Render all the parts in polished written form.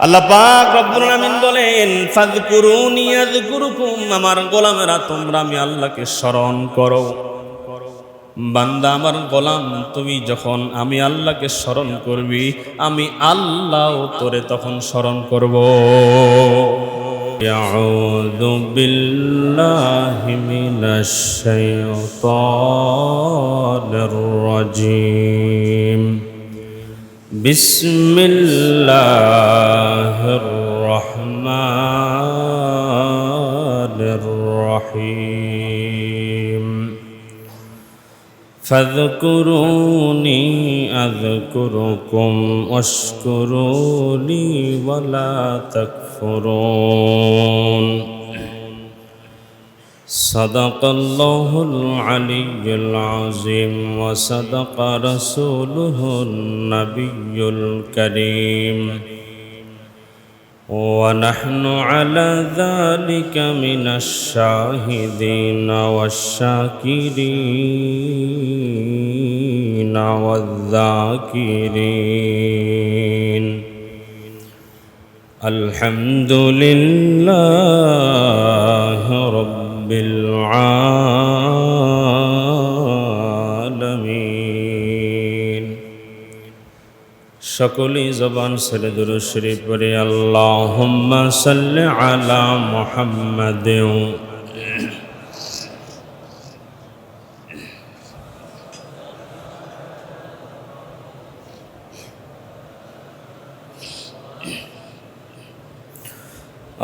আল্লাহ পাক রব্বুল আলামিন বলেন, ফাযকুরুনি আযকুরুকুম, আমার গোলামেরা তোমরা আমি আল্লাহকে স্মরণ করো। বান্দা আমার গোলাম, তুমি যখন আমি আল্লাহকে স্মরণ করবি, আমি আল্লাহও তোরে তখন স্মরণ করব। আউযু বিল্লাহি মিনাশ শাইতানির রাজীম। বিসমিল্লাহির রহমানির রহিম। ফাযকুরুনি আযকুরুকুম ওয়াশকুরুলি ওয়ালা তাকফুরুন। সাদাকাল্লাহুল আলিয়্যুল আযীম ওয়া সাদাকা রাসূলুহুন নাবিয়্যুল কারীম। ونحن على ذلك من الشاهدين والشاكرين والذاكرين. الحمد لله رب العالمين. সকলি জবান ছেড়ে দুরূদ শরীফ পড়ে আল্লাহুম্মা সাল্লি আলা মুহাম্মাদিন।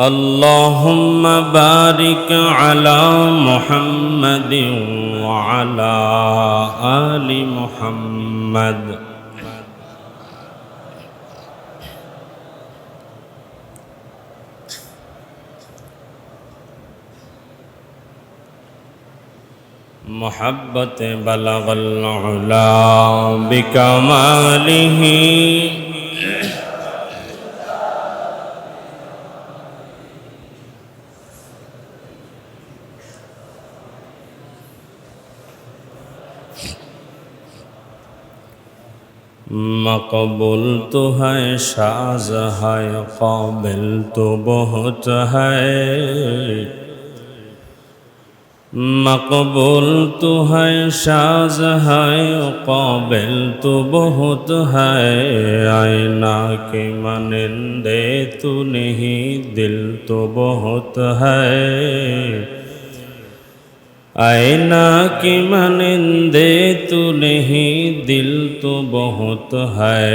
আল্লাহুম্মা বারিক আলা মুহাম্মাদিন ওয়া আলা আলি মুহাম্মাদ। محبت بلغ العلا بكماله मकबूल तो है शाज़ है काबिल तो बहुत है। मकबूल तो है शाज़ है काबिल तो बहुत है। आईना के मानिंदे तू नहीं दिल तो बहुत है। आईना की मानिंदे तू नहीं दिल तो बहुत है।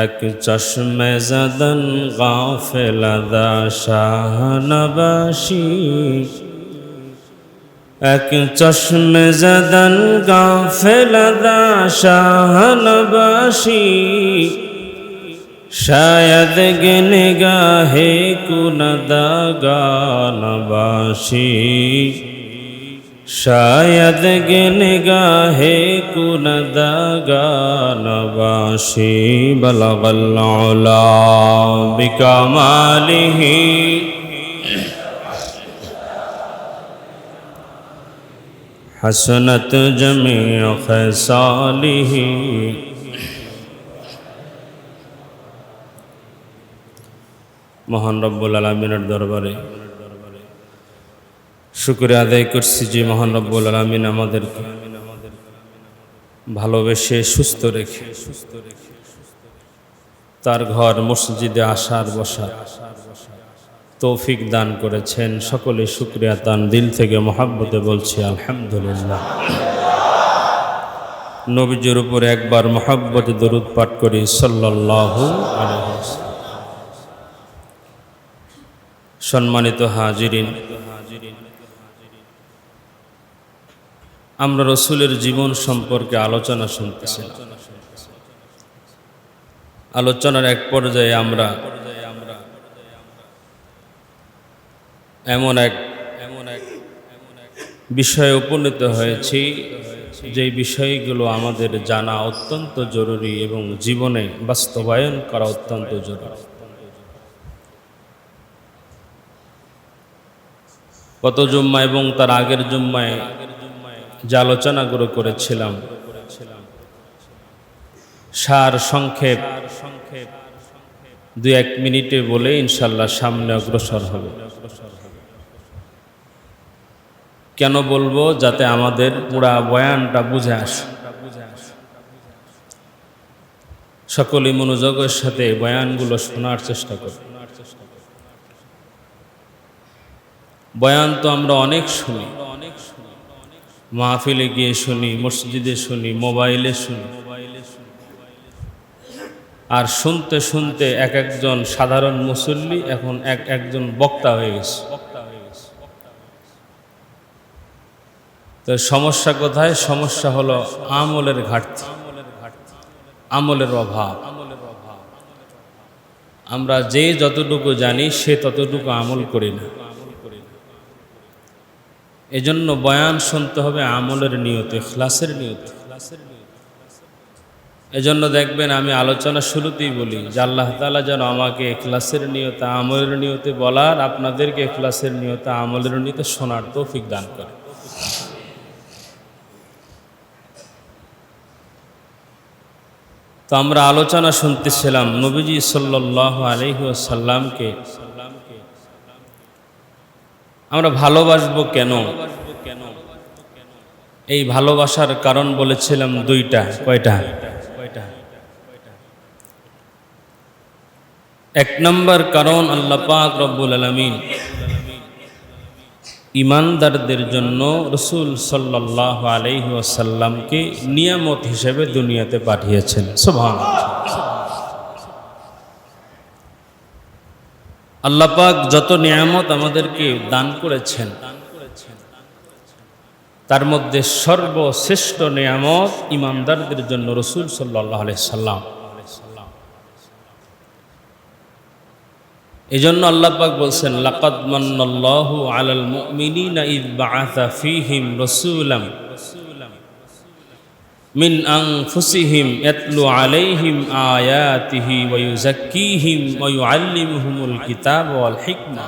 एक चश्मे ज़दन गाफिल अदा शाह नबाशी। एक चश्मे ज़दन गाफिल अदा शाह नबाशी। शायद निगाहे कुनदागा नबाशी। शायद निगाहे कुनदागा नबाशी। बलगल उला बिकमालिही हसनत जमीअ खसालिही। মহান রব্বুল আলামিনের দরবারে শুকরিয়া আদায় করছি যে মহান রব্বুল আলামিন আমাদেরকে ভালোবেসে সুস্থ রেখে তার ঘর মসজিদে আসার বসার তৌফিক দান করেছেন। সকলে শুকরিয়া তান দিল থেকে মহাব্বতে বলছি আলহামদুলিল্লাহ। নবীজির উপরে একবার মহাব্বতে দরুদ পাঠ করি সাল্লাল্লাহু আলাইহি ওয়াসাল্লাম। সম্মানিত হাজিরিন, আমরা রসুলের জীবন সম্পর্কে আলোচনা শুনতেছি। আলোচনার এক পর্যায়ে আমরা এমন এক বিষয়ে উপনীত হয়েছি যে বিষয়গুলো আমাদের জানা অত্যন্ত জরুরি এবং জীবনে বাস্তবায়ন করা অত্যন্ত জরুরি। গত জুম্মা এবং তার আগের জুম্মায় যে আলোচনাগুলো করেছিলাম সার সংক্ষেপ 2-1 মিনিটে বলে ইনশাল্লাহ সামনে অগ্রসর হবে। কেন বলবো? যাতে আমাদের পুরা বয়ানটা বুঝে আসে। সকলে মনোযোগের সাথে বয়ানগুলো শোনার চেষ্টা করি। বয়ান তো আমরা অনেক শুনি, মাহফিলে গিয়ে শুনি, মসজিদে শুনি, মোবাইলে শুনি। আর শুনতে শুনতে এক একজন সাধারণ মুসল্লি এখন একজন বক্তা হয়ে গেছে। তো সমস্যা কোথায়? সমস্যা হলো আমলের ঘাটতি, আমলের অভাব। আমরা যে যতটুকু জানি সে ততটুকু আমল করি না। এজন্য বয়ান শুনতে হবে আমলের নিয়তে, ইখলাসের নিয়তে। এজন্য দেখবেন আমি আলোচনা শুরুতেই বলি যে আল্লাহ তাআলা যেন আমাকে ইখলাসের নিয়তে, আমলের নিয়তে বলার, আপনাদেরকে ইখলাসের নিয়তে, আমলের নিয়তে শোনার তৌফিক দান করে। তো আমরা আলোচনা শুনতেছিলাম নবীজি সাল্লাল্লাহু আলাইহি ওয়াসাল্লামকে আমরা ভালোবাসবো কেন? এই ভালোবাসার কারণ বলেছিলাম 2টা। কয়টা? 1 নম্বর কারণ, আল্লাহ পাক রব্বুল আলামিন ঈমানদারদের জন্য রাসূল সাল্লাল্লাহু আলাইহি ওয়াসাল্লামকে নিয়ামত হিসেবে দুনিয়াতে পাঠিয়েছেন। সুবহানাল্লাহ। আল্লাহ পাক যত নিয়ামত আমাদেরকে দান করেছেন তার মধ্যে সর্বশ্রেষ্ঠ নিয়ামত ঈমানদারদের জন্য রাসূল সাল্লাল্লাহু আলাইহি সাল্লাম। এজন্য আল্লাহ পাক বলছেন, লাকাদ মান্নাল্লাহু আলাল মুমিনিনা ইয বাআসা ফীহিম রাসূলাম মিন আনফুসিহিম ইয়াতলু আলাইহিম আয়াতিহি ওয়া ইউযাক্কিহিম ওয়া ইউআল্লিমুহুমুল কিতাবা ওয়াল হিকমা।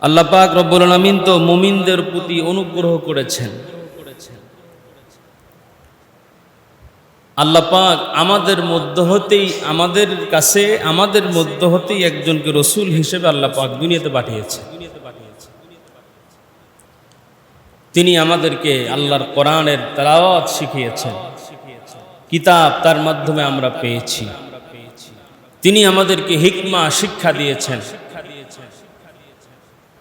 আল্লাহ পাক রব্বুল আলামিন তো মুমিনদের প্রতি অনুগ্রহ করেছেন। আল্লাহ পাক আমাদের মধ্য হতেই একজনকে রসুল হিসেবে আল্লাহ পাক দুনিয়াতে পাঠিয়েছে। তিনি আমাদেরকে আল্লাহর কোরআনের তেলাওয়াত শিখিয়েছেন, কিতাব তার মাধ্যমে আমরা পেয়েছি। তিনি আমাদেরকে হিকমা শিক্ষা দিয়েছেন।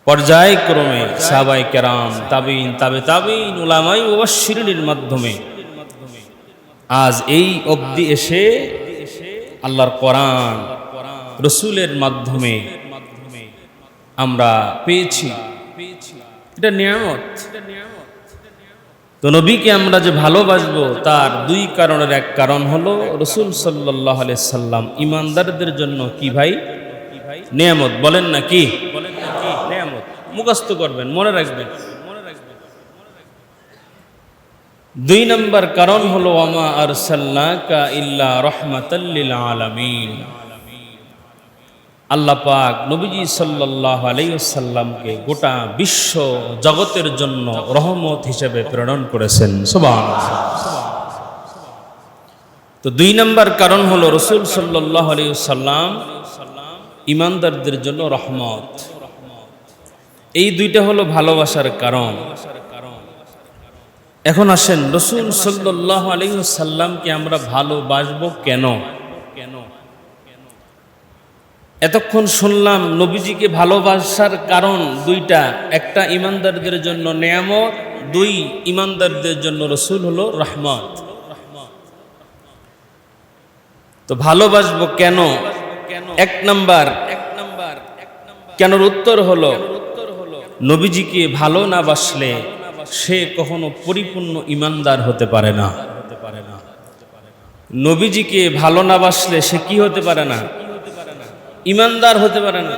পর্যায়ক্রমে সাহাবায়ে কেরাম, তাবিঈন, তাবে তাবিঈন, উলামায়ে মুবাশশিরিনের মাধ্যমে আজ এই অবধি এসে আল্লাহর কোরআন রসুলের মাধ্যমে আমরা পেয়েছি। এটা নিয়ামত। তো নবীকে আমরা যে ভালোবাসবো তার 2 কারণের এক কারণ হলো রাসূল সাল্লাল্লাহু আলাইহি সাল্লাম ঈমানদারদের জন্য কি ভাই? নিয়ামত। বলেন না কি? নিয়ামত। মুখস্থ করবেন, মনে রাখবেন। 2 নম্বর কারণ হলো ওয়ামা আরসালনাকা ইল্লা রাহমাতাল লিল আলামিন। আল্লাহ পাক নবীজি সাল্লাল্লাহু আলাইহি ওয়াসাল্লামকে গোটা বিশ্ব জগতের জন্য রহমত হিসেবে প্রেরণ করেছেন। সুবহানাল্লাহ। তো 2 নম্বর কারণ হলো রাসূল সাল্লাল্লাহু আলাইহি ওয়াসাল্লাম ঈমানদারদের জন্য রহমত। এই 2টা হলো ভালোবাসার কারণ। এখন আসেন, রাসূল সাল্লাল্লাহু আলাইহি ওয়াসাল্লামকে আমরা ভালোবাসবো কেন? এতক্ষণ শুনলাম নবীজিকে ভালোবাসার কারণ 2টা। একটা ঈমানদারদের জন্য নিয়ামত, 2 ঈমানদারদের জন্য রাসূল হলো রহমত। তো ভালোবাসবো কেন? 1 নম্বর কেনর উত্তর হলো নবীজিকে ভালো না বাসলে সে কখনো পরিপূর্ণ ঈমানদার হতে পারে না। নবীজিকে ভালো না বাসলে সে কি হতে পারে না? ঈমানদার হতে পারে না।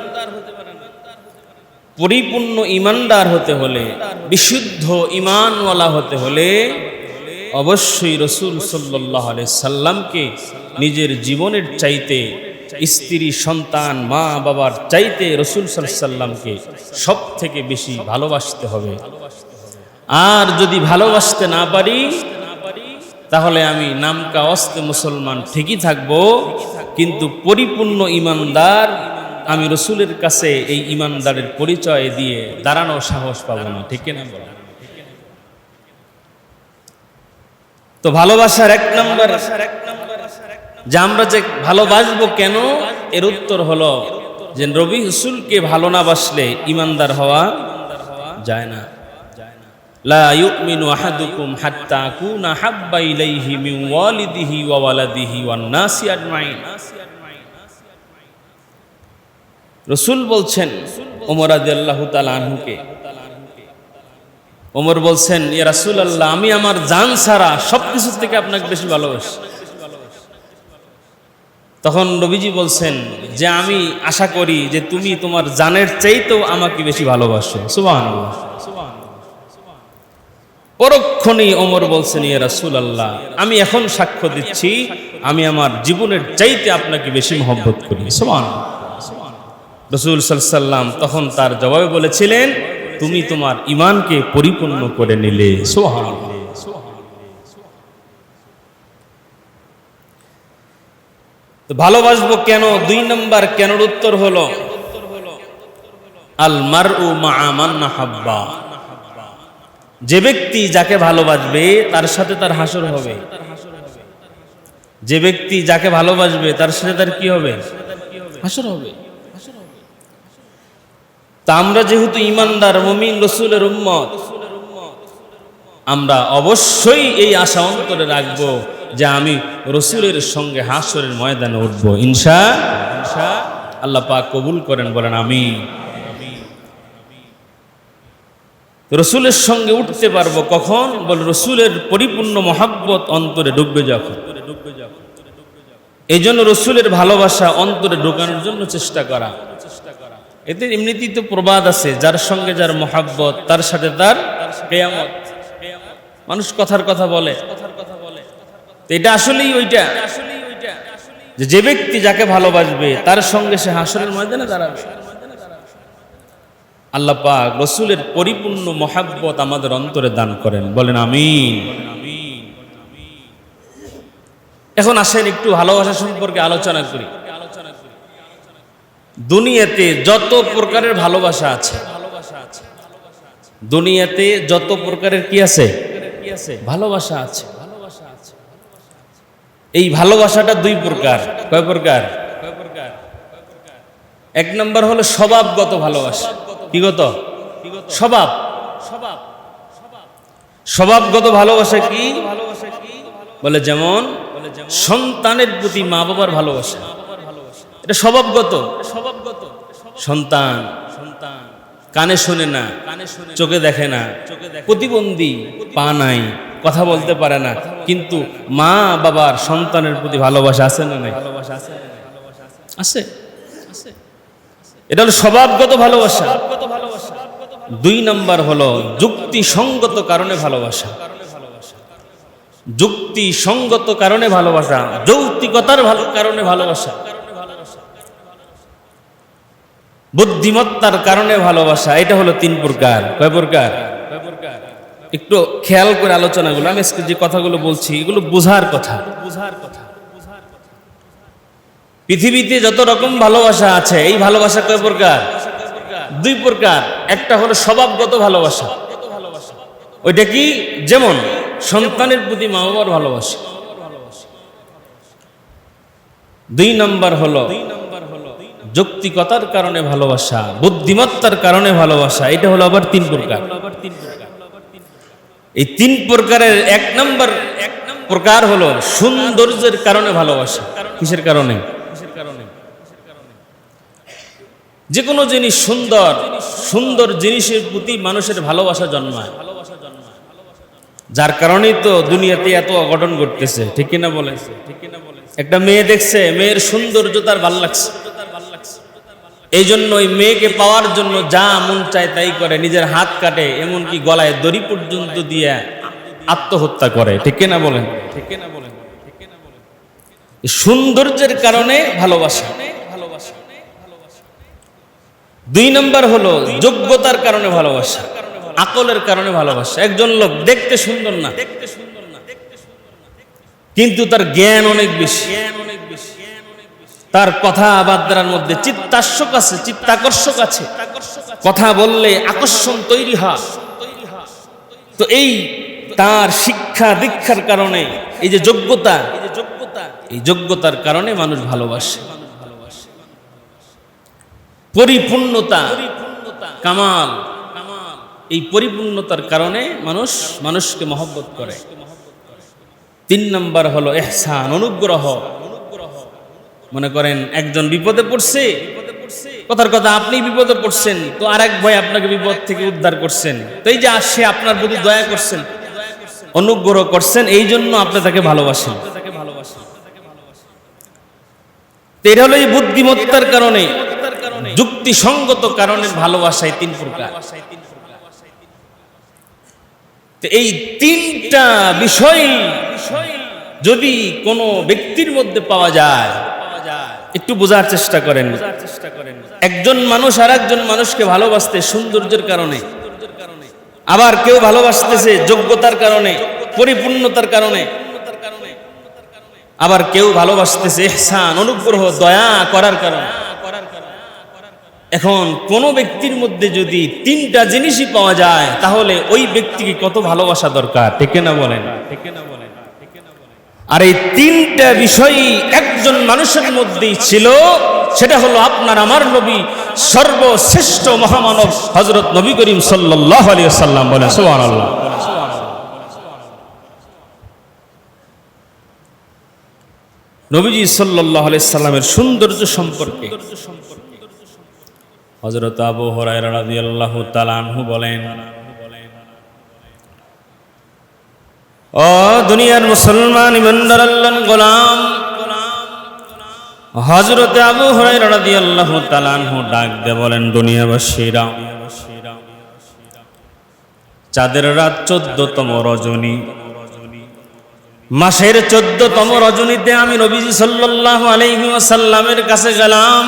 পরিপূর্ণ ঈমানদার হতে হলে, বিশুদ্ধ ঈমানওয়ালা হতে হলে অবশ্যই রাসূল সাল্লাল্লাহু আলাইহি সাল্লামকে নিজের জীবনের চাইতে, স্ত্রী, সন্তান, মা বাবার চাইতে রাসূল সাল্লাল্লাহু আলাইহি সাল্লামকে সব থেকে বেশি ভালোবাসতে হবে। আর যদি ভালোবাসতে না পারি তাহলে আমি নামকা অস্তে মুসলমান ঠিকই থাকবো, কিন্তু পরিপূর্ণ ইমানদার আমি রসুলের কাছে এই ইমানদারের পরিচয় দিয়ে দাঁড়ানোর সাহস পাবো না। ঠিক না বলো? তো ভালোবাসার এক নম্বর যে আমরা যে ভালোবাসবো কেন, এর উত্তর হলো যে নবী রাসূলকে ভালো না বাসলে ইমানদার হওয়া যায় না। লা ইউমিনু আহাদুকুম হাত্তা আকুনা হাব্বা ইলাইহি মিন ওয়ালিদিহি ওয়া ওয়ালাদিহি ওয়ান নাসি আজমাইন। রাসূল বলছেন ওমর রাদিয়াল্লাহু তাআলা আনহুকে, ওমর বলছেন, ইয়া রাসূলুল্লাহ, আমি আমার জান ছাড়া সবকিছু থেকে আপনাকে বেশি ভালোবাসি। তখন নবীজি বলছেন যে আমি আশা করি যে তুমি তোমার জানের চাইতেও আমাকে বেশি ভালোবাসো। সুবহানাল্লাহ। পরক্ষণেই ওমর বলছেন, ইয়া রাসূলুল্লাহ, আমি এখন সাক্ষ্য দিচ্ছি আমি আমার জীবনের চাইতে আপনাকে বেশি মহব্বত করি। সুবহানাল্লাহ। রাসূল সাল্লাল্লাহু আলাইহি ওয়াসাল্লাম তখন তার জবাবে বলেছিলেন, তুমি তোমার ঈমানকে পরিপূর্ণ করে নিলে। সুবহানাল্লাহ। তো ভালোবাসবো কেন, 2 নম্বর কেনর উত্তর হলো আল মারউ মা'a মান হাব্বা। যে ব্যক্তি যাকে ভালোবাসবে তার সাথে তার হাসর হবে। যে ব্যক্তি যাকে ভালোবাসবে তার সাথে তার কি হবে? হাসর হবে। তা আমরা যেহেতু ঈমানদার মুমিন রাসূলের উম্মত, আমরা অবশ্যই এই আশা অন্তরে রাখবো যে আমি রাসূলের সঙ্গে হাসরের ময়দানে উঠবো ইনশাআল্লাহ। আল্লাহ পাক কবুল করেন, বলেন আমিন। রাসূলের সঙ্গে উঠতে পারবো কখন? বলে রাসূলের পরিপূর্ণ মহব্বত অন্তরে ঢুকবে যখন। এই জন্য রাসূলের ভালোবাসা অন্তরে ঢোকানোর জন্য চেষ্টা করা। এতে এমনিতেই তো প্রবাদ আছে, যার সঙ্গে যার মহব্বত তার সাথে তার কিয়ামত। মানুষ কথার কথা বলে, এটা আসলেই ওইটা যে ব্যক্তি যাকে ভালোবাসবে তার সঙ্গে সে হাসরের ময়দানে দাঁড়াবে। আল্লাহ পাক রাসূলের পরিপূর্ণ মহব্বত আমাদের অন্তরে দান করেন, বলেন আমিন। এখন আসেন একটু ভালোবাসা সম্পর্কে আলোচনা করি। দুনিয়াতে যত প্রকারের ভালোবাসা আছে, দুনিয়াতে যত প্রকারের কি আছে? ভালোবাসা আছে। এই ভালোবাসাটা 2 প্রকার। কয় প্রকার? এক নম্বর হলো স্বভাবগত ভালোবাসা। কি গত? স্বভাব। স্বভাবগত ভালোবাসা কি? বলে যেমন সন্তানের প্রতি মা বাবার ভালোবাসা, এটা স্বভাবগত। সন্তান কানে শোনে না, চোখে দেখে না, প্রতিবন্ধী, পা নাই, কথা বলতে পারে না, কিন্তু মা বাবার সন্তানের প্রতি ভালোবাসা আছে না নাই? আছে। এটা হলো স্বভাবগত ভালোবাসা। 2 নম্বর হলো যুক্তিসঙ্গত কারণে ভালোবাসা। যুক্তিসঙ্গত কারণে ভালোবাসা, যৌক্তিকতার কারণে ভালোবাসা, বুদ্ধিমত্তার কারণে ভালোবাসা। এটা হলো 3 প্রকার। কয় প্রকার? একটু খেয়াল করে আলোচনাগুলো, আমি আজকে যে কথাগুলো বলছি এগুলো বোঝার কথা। পৃথিবীতে যত রকম ভালোবাসা আছে, এই ভালোবাসা কয় প্রকার? 2 প্রকার। একটা হলো স্বভাবগত ভালোবাসা, ওইটা কি? যেমন সন্তানের প্রতি মা বাবার ভালোবাসা। 2 নম্বর হলো যৌক্তিকতার কারণে ভালোবাসা, বুদ্ধিমত্তার কারণে ভালোবাসা। এটা হলো আবার 3 প্রকার। এই 3 প্রকারের 1 নম্বর প্রকার হলো সৌন্দর্যের কারণে ভালোবাসা। কিসের কারণে? যে কোনো জিনিস সুন্দর, সুন্দর জিনিসের প্রতি মানুষের ভালোবাসা জন্মায়, যার কারণেই তো দুনিয়াতে এত অঘটন ঘটতেছে। ঠিক কিনা বলে? একটা মেয়ে দেখছে, মেয়ের সৌন্দর্য তার ভালো লাগছে, এই জন্য ওই মেয়েকে পাওয়ার জন্য যা মন চায় তাই করে, নিজের হাত কাটে, এমনকি গলায় দড়ি পর্যন্ত দিয়ে আত্মহত্যা করে। ঠিক কিনা বলেন? সৌন্দর্যের কারণে ভালোবাসা। 2 নম্বর হলো যোগ্যতার কারণে ভালোবাসা, আকলের কারণে ভালোবাসা। একজন লোক দেখতে সুন্দর না, কিন্তু তার জ্ঞান অনেক বেশি, তার কথাবার্তার মধ্যে চিত্তাকর্ষক আছে, চিত্তাকর্ষক আছে, কথা বললে আকর্ষণ তৈরি হয়। তো এই তার শিক্ষা দীক্ষার কারণে এই যে যোগ্যতা, এই যোগ্যতার কারণে মানুষ ভালোবাসে। পরিপূর্ণতা, কামাল, এই পরিপূর্ণতার কারণে মানুষ মানুষকে মহব্বত করে। 3 নাম্বার হলো ইহসান, অনুগ্রহ। মনে করেন একজন বিপদে পড়ছে, কথার কথা আপনি বিপদে পড়ছেন, তো আরেক ভাই আপনাকে বিপদ থেকে উদ্ধার করছেন, তো এই যে সে আপনার প্রতি দয়া করছেন, অনুগ্রহ করছেন, এই জন্য আপনি তাকে ভালোবাসেন। এটা হলো এই বুদ্ধিমত্তার কারণে, যুক্তিসঙ্গত কারণে ভালোবাসায় 3 প্রকার। এই 3টা বিষয় যদি কোনো ব্যক্তির মধ্যে পাওয়া যায়, একটু বোঝার চেষ্টা করেন। একজন মানুষ আর একজন মানুষকে ভালোবাসতে সৌন্দর্যের কারণে, আবার কেউ ভালোবাসতেছে যোগ্যতার কারণে, পরিপূর্ণতার কারণে, আবার কেউ ভালোবাসতেছে ইহসান, অনুগ্রহ, দয়া করার কারণে। এখন কোন ব্যক্তির মধ্যে যদি 3টা জিনিসই পাওয়া যায়, তাহলে ওই ব্যক্তিকে কত ভালোবাসা দরকার, ঠিক না বলেন? আর এই 3টা বিষয় একজন মানুষের মধ্যেই ছিল, সেটা হলো আপনার আমার নবী, সর্বশ্রেষ্ঠ মহামানব হযরত নবী করিম সাল্লাল্লাহু আলাইহি ওয়াসাল্লাম। বলেন সুবহানাল্লাহ। নবীজি সাল্লাল্লাহু আলাইহি সাল্লামের সৌন্দর্য সম্পর্কে হযরত আবু হুরায়রা রাদিয়াল্লাহু তাআলা আনহু বলেন, ও দুনিয়ার মুসলমান ইমানদার আল্লাহর গোলাম, হযরত আবু হুরায়রা রাদিয়াল্লাহু তাআলা আনহু ডাক দিয়ে বলেন, দুনিয়াবাসীরা, চাঁদের রাত 14তম রজনী, মাসের 14তম রজনীতে আমি নবীজি সাল্লাল্লাহু আলাইহি ওয়াসাল্লামের কাছে গেলাম।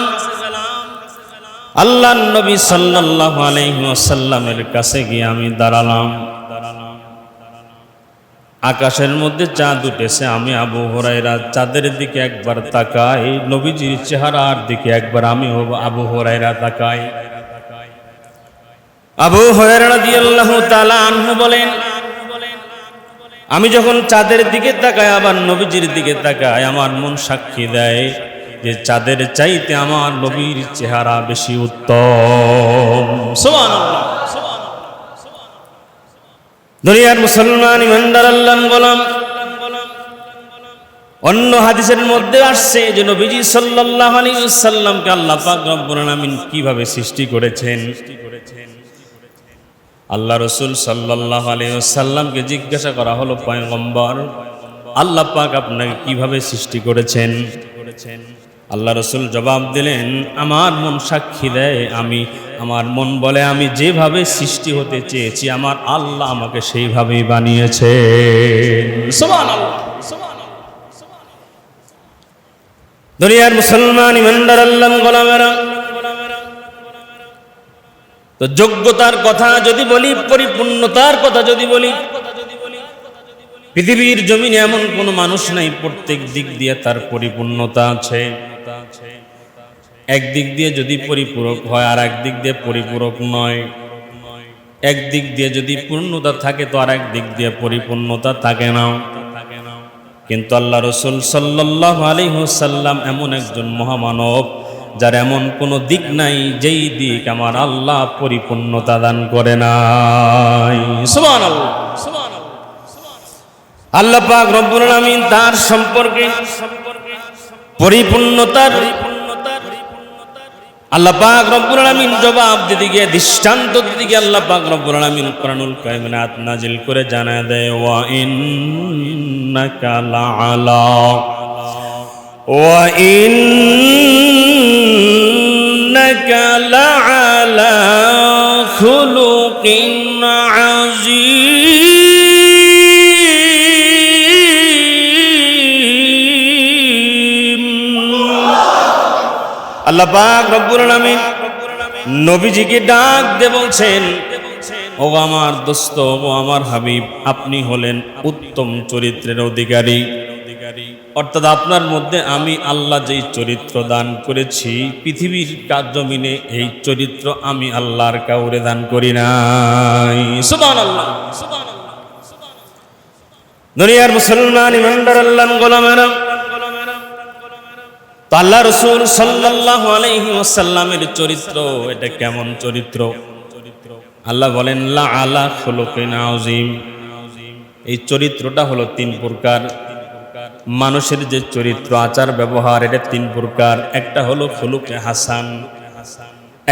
আল্লাহর নবী সাল্লাল্লাহু আলাইহি ওয়াসাল্লামের কাছে গিয়ে আমি দাঁড়ালাম। আকাশের মধ্যে চাঁদ উঠেছে, আমি আবু হুরায়রা চাঁদের দিকে একবার তাকাই, নবীজির চেহারার দিকে একবার আমি আবু হুরায়রা তাকাই। আবু হুরায়রা রাদিয়াল্লাহু তাআলা আনহু বলেন, আমি যখন চাঁদের দিকে তাকাই, আবার নবীজির দিকে তাকাই, আমার মন সাক্ষী দেয় যে চাঁদের চাইতে আমার নবীর চেহারা বেশি উত্তম। সুবহানাল্লাহ। দুনিয়ার মুসলমান ইমানদার আল্লাহর গোলাম, অন্য হাদিসের মধ্যে আসছে যে নবীজি সাল্লাল্লাহু আলাইহি ওয়াসাল্লামকে আল্লাহ পাক রব্বুল আলামিন কিভাবে সৃষ্টি করেছেন। আল্লাহ রাসূল সাল্লাল্লাহু আলাইহি ওয়াসাল্লামকে জিজ্ঞাসা করা হলো, পয়গম্বর, আল্লাহ পাক আপনাকে কিভাবে সৃষ্টি করেছেন? আল্লাহ রাসূল জবাব দিলেন, আমার মন সাক্ষী দেয়, আমার মন বলে আমি যেভাবে সৃষ্টি হতে চেয়েছি আমার আল্লাহ আমাকে সেইভাবেই বানিয়েছেন। সুবহানাল্লাহ। দুনিয়ার মুসলমান ইমানদার আল্লাহর গোলামেরা, তো যোগ্যতার কথা যদি বলি, পরিপূর্ণতার কথা যদি বলি, পৃথিবীর জমিনে এমন কোন মানুষ নাই প্রত্যেক দিক দিয়ে তার পরিপূর্ণতা আছে। একদিক দিয়ে যদি পরিপূরক হয় আর একদিক দিয়ে পরিপূরক নয়, একদিক দিয়ে যদি পূর্ণতা থাকে তো আর একদিক দিয়ে পরিপূর্ণতা থাকে না। কিন্তু আল্লাহ রাসূল সাল্লাল্লাহু আলাইহি ওয়াসাল্লাম এমন একজন মহামানব যার এমন কোনো দিক নাই যেই দিক আমার আল্লাহ পরিপূর্ণতা দান করে নাই। সুবহানাল্লাহ। আল্লাহ পাক রব্বুল আলামিন তার সম্পর্কে পরিপূর্ণতার আল্লাহ পাক রব্বুল আলামিন জবাব দিতে গিয়ে, দৃষ্টান্ত দিতে গিয়ে আল্লাহ পাক রব্বুল আলামিন কোরআনুল কারীমে আয়াত নাজিল করে জানায় দেয়, ওয়া ইন্নাকা লাআলা খুলুকিন আযীম। আল্লাহ পাক রব্বুল আলামিন নবীজিকে ডাক দিয়ে বলছেন, ও আমার দোস্ত, ও আমার হাবিব, আপনি হলেন উত্তম চরিত্রের অধিকারী, অর্থাৎ আপনার মধ্যে আমি আল্লাহ যেই চরিত্র দান করেছি, পৃথিবীর জমিনে এই চরিত্র আমি আল্লাহর কাউরে দান করি নাই। সুবহানাল্লাহ। দুনিয়ার মুসলমান ইমানদার আল্লাহর গোলামেরা, তো আল্লাহ রাসূল সাল্লাল্লাহু আলাইহি ওয়াসাল্লামের চরিত্র এটা কেমন চরিত্র? আল্লাহ বলেন লা আলা খুলুকিন আযীম। এই চরিত্রটা হলো তিন প্রকার। মানুষের যে চরিত্র আচার ব্যবহার এটা তিন প্রকার। একটা হলো খুলুকে হাসান,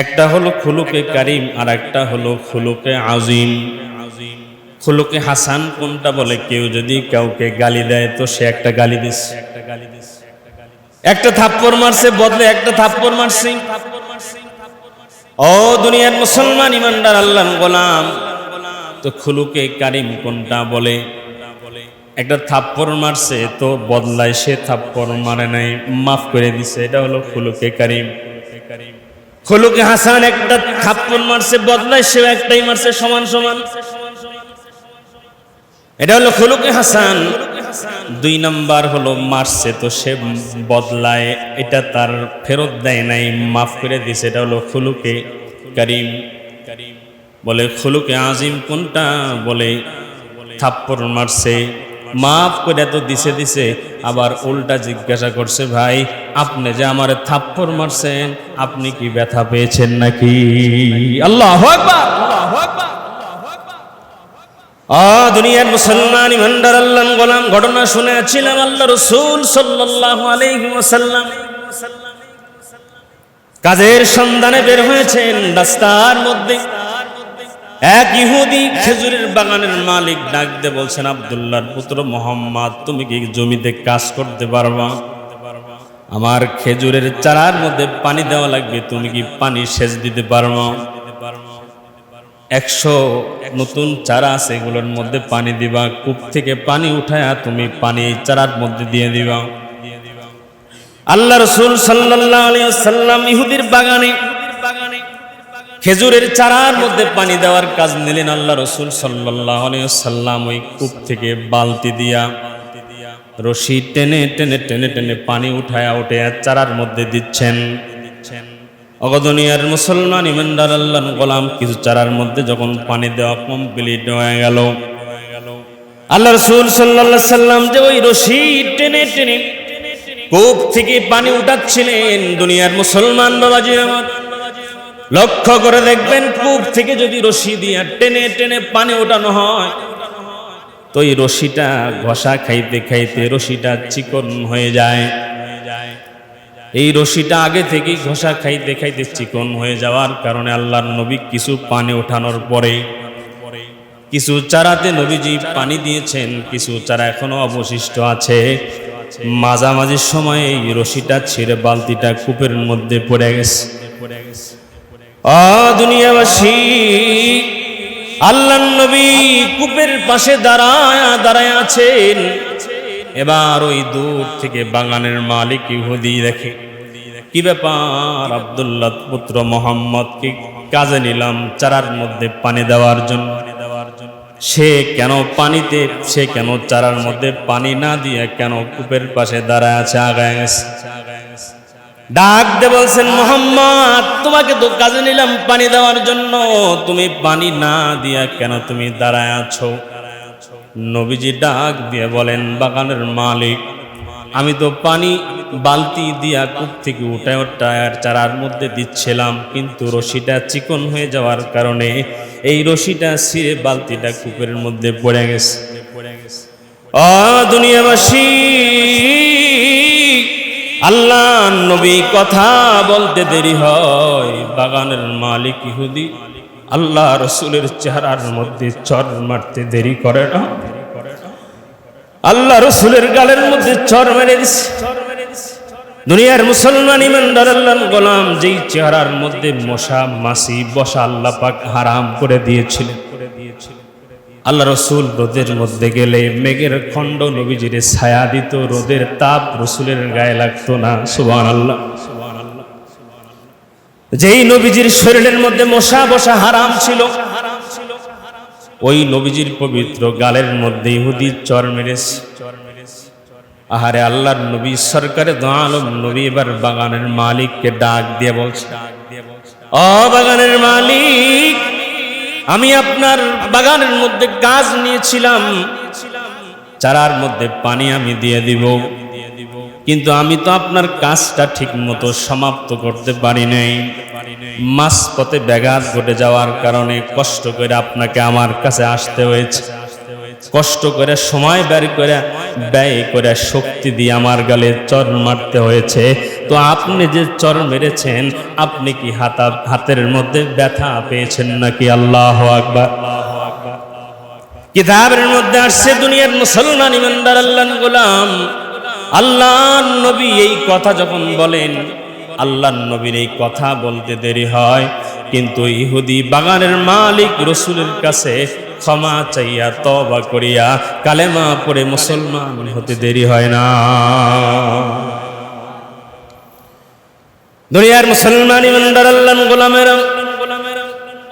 একটা হলো খুলুকে কারিম, আর একটা হলো খুলুকে আযীম। খুলুকে হাসান কোনটা বলে? কেউ যদি কাউকে গালি দেয় তো সে একটা গালি দিছে, একটা থাপ্পড় মারছে, বদলে একটা থাপ্পড় মারছে। ও দুনিয়ার মুসলমান ইমানদার আল্লাহর গোলাম, তো খুলুকে কারিম কোনটা বলে? একটা থাপ্পড় মারছে তো বদলায় সে থাপ্পড় মারে নাই, মাফ করে দিছে, এটা হলো খুলুকে কারিম। খুলুকে হাসান একটা থাপ্পড় মারছে, বদলায় সে একটাই মারছে, সমান সমান, এটা হলো খুলুকে হাসান। দুই নাম্বার হলো মারছে তো সে বদলায়, এটা তার ফেরত দেয় নাই, মাফ করে দিছে, এটা হলো খুলুকে কারিম। বলে খুলুকে আযীম কোনটা? বলে থাপ্পড় মারছে, মাফ করে তো দিছে, আবার উল্টা জিজ্ঞাসা করছে, ভাই আপনি যে আমারে থাপ্পড় মারছেন আপনি কি ব্যথা পেয়েছেন নাকি? আল্লাহু আকবার। দুনিয়ার মুসলমান ইমানদার আল্লাহর গোলাম, ঘটনা শুনেছিলাম আল্লাহ রাসূল সাল্লাল্লাহু আলাইহি ওয়াসাল্লাম কাজের সন্ধানে বের হয়েছেন। রাস্তার মধ্যে এক ইহুদি খেজুরের বাগানের মালিক ডাক দিয়ে বলছেন, আব্দুল্লাহর পুত্র মুহাম্মদ, তুমি কি জমিতে কাজ করতে পারবা? আমার খেজুরের চারার মধ্যে পানি দেওয়া লাগবে, তুমি কি পানি সেচ দিতে পারবা? 100 নতুন চারা আছে, এগুলোর মধ্যে পানি দিবা, কূপ থেকে পানি উঠায়া তুমি পানি চারার মধ্যে দিয়ে দিবা। আল্লাহ রাসূল সাল্লাল্লাহু আলাইহি ওয়াসাল্লাম ইহুদির বাগানে খেজুরের চারার মধ্যে পানি দেওয়ার কাজ নিলেন। আল্লাহ রাসূল সাল্লাল্লাহু আলাইহি ওয়াসাল্লাম ওই কূপ থেকে বালতি দিয়া রশি টেনে টেনে টেনে টেনে পানি উঠায়া চারার মধ্যে দিচ্ছেন। অগদনিয়ার মুসলমান ইমানদার আল্লাহর গোলাম, কিছু চারার মধ্যে যখন পানি দেওয়া কমপ্লিট হয়ে গেল, আল্লাহ রাসূল সাল্লাল্লাহু আলাইহি সাল্লাম যে ওই রশি টেনে টেনে কূপ থেকে পানি উঠাচ্ছিলেন, দুনিয়ার মুসলমান বাবাজি আমার লক্ষ্য করে দেখবেন, কূপ থেকে যদি রশি দিয়ে টেনে টেনে পানি ওঠানো হয় তো এই রশিটা ঘষা খাইতে খাইতে রশিটা চিকন হয়ে যায়। এই রশিটা আগে থেকেই ঘষা খাইতে খাইতে চিকন হয়ে যাওয়ার কারণে আল্লাহর নবী কিছু পানি ওঠানোর পরে কিছু চারাতে নবীজি পানি দিয়েছেন, কিছু চারা এখনো অবশিষ্ট আছে। মাঝামাঝি সময়ে এই রশিটা ছিঁড়ে বালতিটা কূপের মধ্যে পড়ে গেছে। দুনিয়াবাসী, আল্লাহর নবী কূপের পাশে দাঁড়ায় আছেন। এবার ওই দূর থেকে বাগানের মালিক ইহুদি দেখে, কি ব্যাপার, আব্দুল্লাহ পুত্র মুহাম্মদকে কাজে নিলাম চারার মধ্যে পানি দেওয়ার জন্য, সে কেন চারার মধ্যে পানি না দিয়ে কেন কূপের পাশে দাঁড়ায় আছে, আগায় গেছে। ডাক দিয়ে বলছেন, মুহাম্মদ তোমাকে তো কাজে নিলাম পানি দেওয়ার জন্য, তুমি পানি না দিয়া কেন তুমি দাঁড়ায় আছো? নবীজি ডাক দিয়ে বলেন, বাগানের মালিক, আমি তো পানি বালতি দিয়া কূপ থেকে উঠায় চারার মধ্যে দিচ্ছিলাম, কিন্তু রশিটা চিকন হয়ে যাওয়ার কারণে এই রশিটা ছিঁড়ে বালতিটা কূপের মধ্যে পড়ে গেছে। দুনিয়াবাসী, আল্লাহ নবী কথা বলতে দেরি হয়, বাগানের মালিক ইহুদি আল্লাহ রসুলের চেহারার মধ্যে চর মারতে দেরি করে না, আল্লাহ রসুলের গালের মধ্যে চর মেরে দিছে। দুনিয়ার মুসলমান ইমানদার আল্লাহর গোলাম, যেই চেহারার মধ্যে মশা মাছি বসা আল্লাহ পাক হারাম করে দিয়েছিলেন, আল্লাহ রসুল রোদের মধ্যে গেলে মেঘের খণ্ড নবীজির ছায়া দিত, রোদের তাপ রসুলের গায়ে লাগতো না। সুবহানাল্লাহ। যেই নবীজির শরীরের মধ্যে মশা বসা হারাম ছিল, ওই নবীজির পবিত্র গালের মধ্যে ইহুদি চর মেরেছে। আহারে আল্লাহর নবী সরকারে দো আলম নবী এবার বাগানের মালিককে ডাক দিয়ে বলছে, ও বাগানের মালিক, আমি আপনার বাগানের মধ্যে গাছ নিয়েছিলাম, চারার মধ্যে পানি আমি দিয়ে দিব, কিন্তু আমি তো আপনার কাজটা ঠিক মতো সমাপ্ত করতে পারি নাই। মাঝপথে ব্যাঘাত ঘটে যাওয়ার কারণে কষ্ট করে আপনাকে আমার কাছে আসতে হয়েছে, কষ্ট করে সময় বের করে ব্যয় করে শক্তি দিয়ে আমার গালে চর মারতে হয়েছে। তো আপনি যে চর মেরেছেন, আপনি কি হাতের মধ্যে ব্যথা পেয়েছেন নাকি? আল্লাহু আকবার। কিতাবের মধ্যে আসছে, দুনিয়ার মুসলমান ইমানদার আল্লাহর গোলাম, আল্লাহর নবী এই কথা যখন বলেন, আল্লাহর নবীর এই কথা বলতে দেরি হয়, কিন্তু ইহুদি বাগানের মালিক রসুলের কাছে ক্ষমা চাইয়া তওবা করিয়া কালেমা পড়ে মুসলমান হতে দেরি হয় না। দুনিয়ার মুসলমান ইমানদার আল্লাহর গোলামেরা,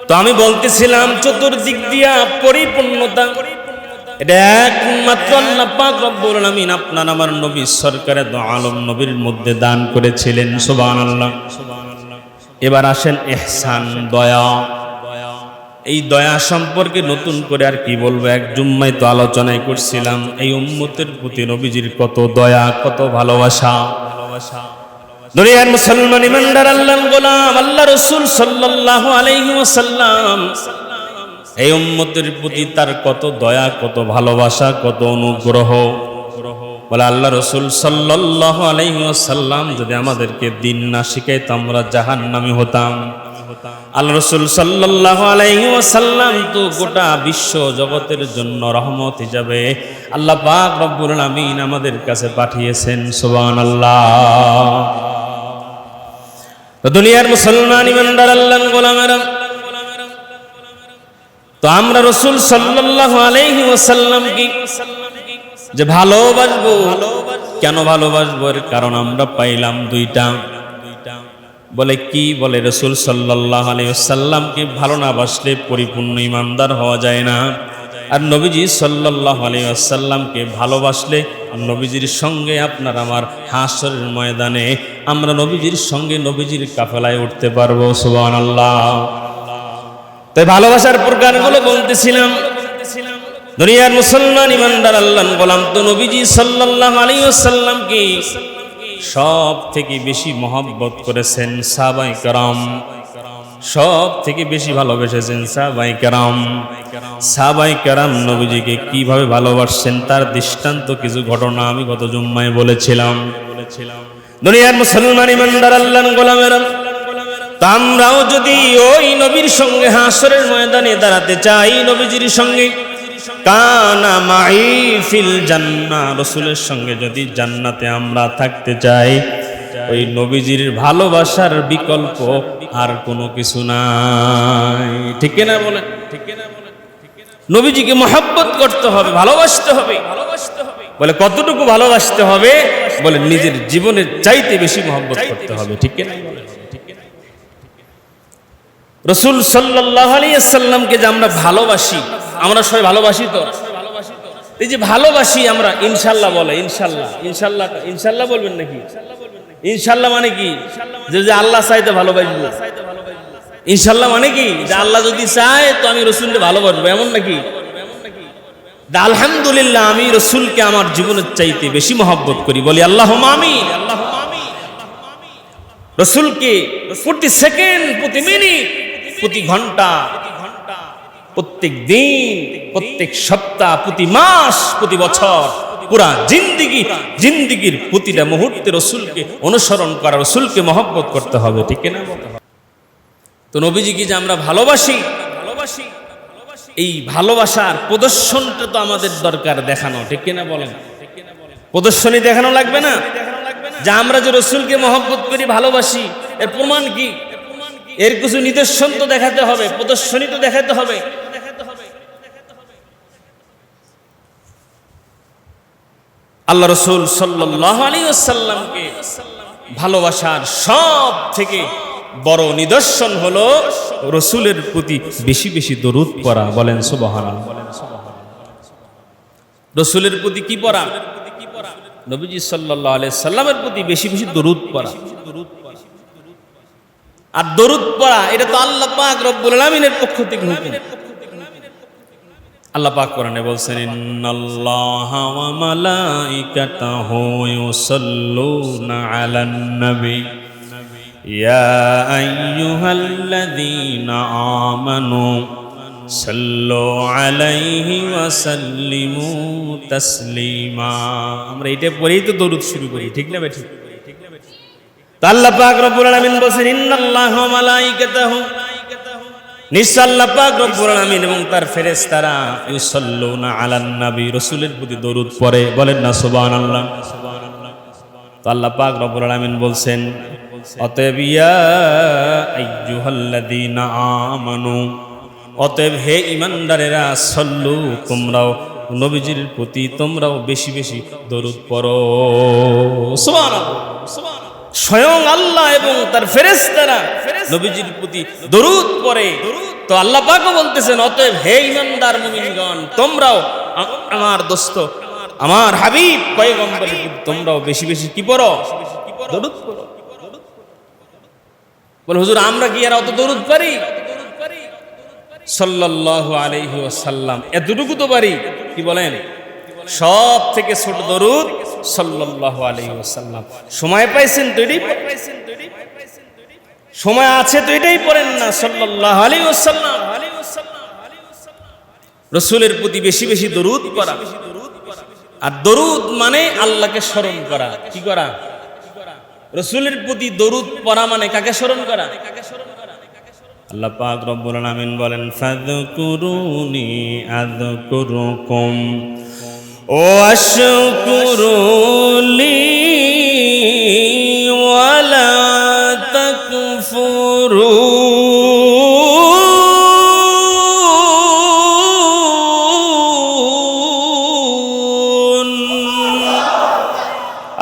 তো আমি বলতেছিলাম চতুর্দিক দিয়া পরিপূর্ণতা এটা একমাত্র আল্লাহ পাক রব্বুল আলামিন আপনার আমার নবী সরকারে দো আলম নবীর মধ্যে দান করেছিলেন। সুবহানাল্লাহ। এবার আসেন ইহসান, দয়া। এই দয়া সম্পর্কে নতুন করে আর কি বলবো, এক জুম্মায় তো আলোচনায় করছিলাম এই উম্মতের প্রতি নবীজির কত দয়া, কত ভালোবাসা। দুনিয়ার মুসলমান ইমানদার আল্লাহর গোলাম আল্লাহ রাসূল সাল্লাল্লাহু আলাইহি ওয়াসাল্লাম, এই উম্মতের প্রতি তার কত দয়া, কত ভালোবাসা, কত অনুগ্রহ। বলে আল্লাহ রাসূল সাল্লাল্লাহু আলাইহি ওয়াসাল্লাম যদি আমাদেরকে দিন না শিখাইতো আমরা জাহান্নামী হতাম। আল্লাহ রাসূল সাল্লাল্লাহু আলাইহি ওয়াসাল্লাম তো গোটা বিশ্ব জগতের জন্য রহমত হিসাবে আল্লাহ পাক রব্বুল আলামিন আমাদের কাছে পাঠিয়েছেন। সুবহানাল্লাহ। তো দুনিয়ার মুসলমান ইমানদার আল্লাহর গোলামেরা, তো আমরা রাসূল সাল্লাল্লাহু আলাইহি ওয়াসাল্লাম কি যে ভালোবাসবো, কেন ভালোবাসবো? এর কারণ আমরা পাইলাম দুইটা। বলে কি? বলে রাসূল সাল্লাল্লাহু আলাইহি ওয়াসাল্লামকে ভালো না বাসলে পরিপূর্ণ ইমানদার হওয়া যায় না। আর নবীজি সাল্লাল্লাহু আলাইহি ওয়াসাল্লামকে ভালোবাসলে নবীজির সঙ্গে আপনার আমার হাসরের ময়দানে আমরা নবীজির সঙ্গে নবীজির কাফেলায় উঠতে পারবো। সুবহানাল্লাহ। তাই ভালোবাসার প্রকারগুলো বলতেছিলাম। দুনিয়ার মুসলমান ইমানদার আল্লাহর গোলাম তো নবীজি সাল্লাল্লাহু আলাইহি ওয়াসাল্লামকে সব থেকে বেশি মহব্বত করেছেন সাহাবায়ে কেরাম, সব থেকে বেশি ভালোবেসেছেন সাহাবায়ে কেরাম। সাহাবায়ে কেরাম নবীজিকে কিভাবে ভালোবাসছেন তার দৃষ্টান্ত কিছু ঘটনা আমি গত জুম্মায় বলেছিলাম। দুনিয়ার মুসলমান ইমানদার আল্লাহর গোলামেরা, আমরাও যদি ওই নবীর সঙ্গে হাসরের ময়দানে দাঁড়াতে চাই, নবীজির সঙ্গে কানা মাই ফিল জান্নাহ, রাসূলের সঙ্গে যদি জান্নাতে আমরা থাকতে চাই, ওই নবীজির ভালোবাসার বিকল্প আর কোনো কিছু নাই। ঠিক না বলেন? নবীজিকে মহব্বত করতে হবে, ভালোবাসতে হবে। বলে কতটুকু ভালোবাসতে হবে? বলে নিজের জীবনের চাইতে বেশি মহব্বত করতে হবে। ঠিক না? রাসূল সাল্লাল্লাহু আলাইহি ওয়াসাল্লামকে যে আমরা ভালোবাসি, আমরা সবাই ভালোবাসি তো। এই যে ভালোবাসি আমরা, ইনশাআল্লাহ বলে, ইনশাআল্লাহ, ইনশাআল্লাহ, ইনশাআল্লাহ বলবেন নাকি? ইনশাআল্লাহ মানে কি? যে আল্লাহ চাইতে ভালোবাসবো। ইনশাআল্লাহ মানে কি? যে আল্লাহ যদি চায় তো আমি রাসূলকে ভালোবাসবো, এমন নাকি? আলহামদুলিল্লাহ, আমি রাসূলকে আমার জীবনের চাইতে বেশি মহব্বত করি। বলি আল্লাহুম্মা আমিন। রাসূলকে প্রতি সেকেন্ড, প্রতি মিনিট, প্রতি ঘন্টা, প্রত্যেক দিন, প্রত্যেক সপ্তাহ, প্রতি মাস, প্রতি বছর, পুরা জিন্দিগির প্রতিটা মুহূর্তে রাসূলকে অনুসরণ করা, রাসূলকে মহব্বত করতে হবে। ঠিক না? তো নবীজিকে যে আমরা ভালোবাসি, এই ভালোবাসার প্রদর্শনটা তো আমাদের দরকার দেখানো। ঠিক না বলেন? প্রদর্শনী দেখানো লাগবে না? যে আমরা যে রাসূলকে মহব্বত করি, ভালোবাসি, এর প্রমাণ কি? এর কিছু নিদর্শন তো দেখাতে হবে, প্রদর্শনী তো দেখাতে হবে। আল্লাহ রাসূল সাল্লাল্লাহু আলাইহি ওয়াসাল্লামকে ভালোবাসার সব থেকে বড় নিদর্শন হলো রাসূলের প্রতি বেশি বেশি দরুদ পড়া। বলেন সুবহানাল্লাহ। রাসূলের প্রতি কি পড়া? নবীজি সাল্লাল্লাহু আলাইহি সাল্লামের প্রতি বেশি বেশি দরুদ পড়া। আর দরুদ পড়া এটা তো আল্লাহ পাক রব্বুল আলামিনের পক্ষ থেকে হুকুম। আল্লাহ পাক কোরআনে বলছেন, ইন্নাল্লাহা ওয়া মালাইকাতাহু ইউসাল্লুনা আলান নবী ইয়া আইয়ুহাল্লাযীনা আমানু সাল্লু আলাইহি ওয়া সাল্লিমু তাসলিমা। আমরা এটা পড়েই তো দরুদ শুরু করি, ঠিক না ভাই? ঠিক। তো আল্লাহ পাক রব্বুল আলামিন বলেন, ইন্নাল্লাহা ওয়া মালাইকাতাহু, নিশ্চয় আল্লাহ পাক রব্বুল আলামিন এবং তার ফেরেশতারা ইউসাল্লুনা আলান নবী, রাসূলের প্রতি দরুদ পড়ে। বলেন না সুবহানাল্লাহ। তো আল্লাহ পাক রব্বুল আলামিন বলছেন, অতএব ইয়া আইয়ুহাল্লাযীনা আমানু, অতএব হে ঈমানদারেরা, সল্লু, তোমরাও নবীজির প্রতি তোমরাও বেশি বেশি দরুদ পড়ো। সুবহানাল্লাহ। স্বয়ং আল্লাহ এবং তার ফেরেশতারা নবীজির প্রতি দরুদ পড়ে। তো আল্লাহ পাকও বলতেছেন, অতএব হে ঈমানদার মুমিনগণ, তোমরাও আমার দোস্ত, আমার হাবিব পয়গম্বরের প্রতি তোমরাও বেশি বেশি কি পড়ো? দরুদ পড়ো। বল হুজুর, আমরা কি আর অত দরুদ পারি? সাল্লাল্লাহু আলাইহি ওয়াসাল্লাম এতটুকু তো পারি। কি বলেন? সব থেকে ছোট দরুদ সাল্লাল্লাহু আলাইহি ওয়াসাল্লাম। সময় পাইছেন তো এটাই, সময় আছে তো এটাই পড়েন না, সাল্লাল্লাহু আলাইহি ওয়াসাল্লাম। রাসূলের প্রতি বেশি বেশি দরুদ পড়া। আর দরুদ মানে আল্লাহকে স্মরণ করা। কি করা? রাসূলের প্রতি দরুদ পড়া মানে কাকে স্মরণ করা? আল্লাহ পাক রব্বুল আলামিন বলেন, ফাযকুরুনি আযকুরুকুম ওয়াশকুরুলি ওয়ালা তাকফুরুন।